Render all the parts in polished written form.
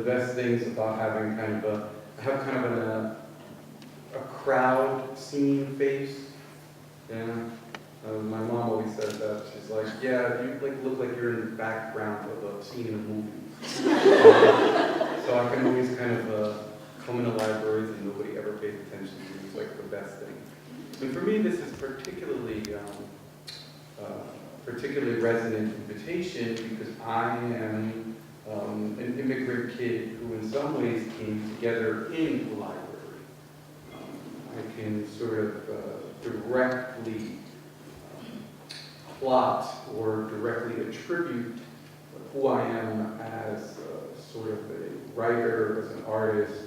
best things about having kind of I have kind of a crowd scene face. Yeah. My mom always says that. She's like, yeah, you like look like you're in the background of a scene in a movie. So I can always kind of come into libraries and nobody ever pays attention to me. It's like the best thing. And for me, this is particularly resonant invitation because I am an immigrant kid who in some ways came together in a library. I can sort of directly plot or directly attribute who I am as sort of a writer, as an artist,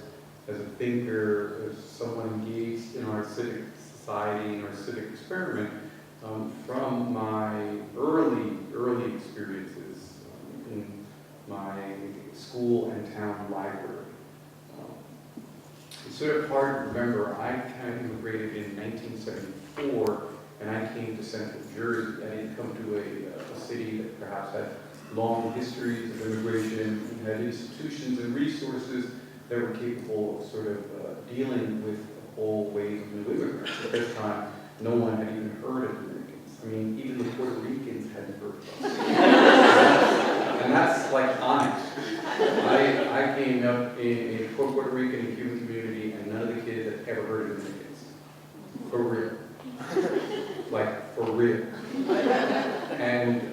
as a thinker, as someone engaged in our civic society and our civic experiment from my early experiences in my school and town library. It's sort of hard to remember. I kind of immigrated in 1974, and I came to Central Jersey. I didn't come to a city that perhaps had long histories of immigration and had institutions and resources that were capable of sort of dealing with the whole wave of new immigrants. At this time, no one had even heard of Americans. I mean, even the Puerto Ricans hadn't heard of us. And that's like honest. I came up in a Puerto Rican and Cuban community, and none of the kids had ever heard of Americans. For real. Like, for real. And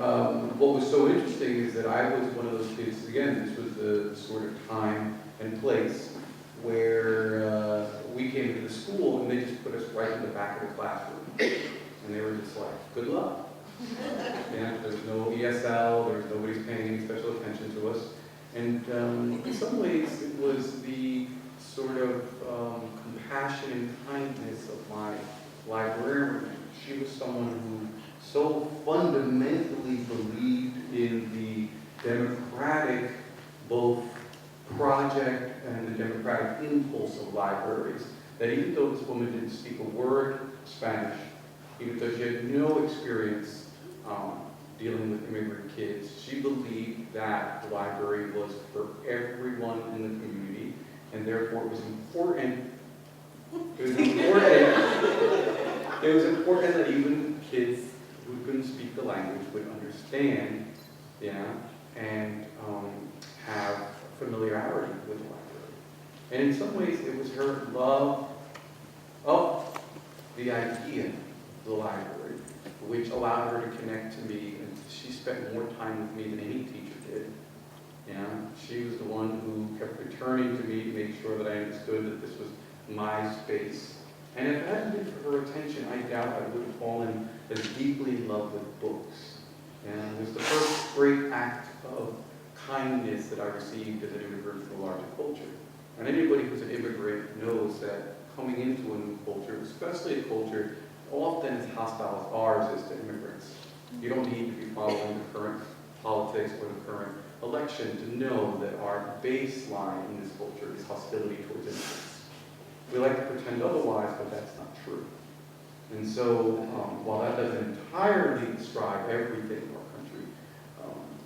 what was so interesting is that I was one of those kids, again, this was the sort of time and place where we came to the school and they just put us right in the back of the classroom. And they were just like, good luck. Yeah, there's no ESL, there's nobody's paying any special attention to us. And in some ways it was the sort of compassion and kindness of my librarian. She was someone who so fundamentally believed in the democratic, both project and the democratic impulse of libraries, that even though this woman didn't speak a word Spanish, even though she had no experience dealing with immigrant kids, she believed that the library was for everyone in the community, and therefore it was important. It was important that even kids who couldn't speak the language would understand, and have familiarity with the library. And in some ways, it was her love of the idea of the library, which allowed her to connect to me. And she spent more time with me than any teacher did. She was the one who kept returning to me to make sure that I understood that this was my space. And if it hadn't been for her attention, I doubt I would have fallen as deeply in love with books. And it was the first great act of kindness that I received as an immigrant from a larger culture. And anybody who's an immigrant knows that coming into a new culture, especially a culture often as hostile as ours is to immigrants, you don't need to be following the current politics or the current election to know that our baseline in this culture is hostility towards immigrants. We like to pretend otherwise, but that's not true. And so, while that doesn't entirely describe everything in our country,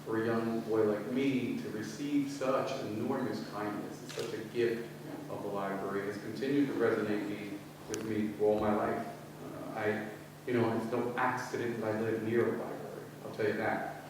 for a young boy like me to receive such enormous kindness and such a gift of the library has continued to resonate with me for all my life. It's no accident that I live near a library, I'll tell you that.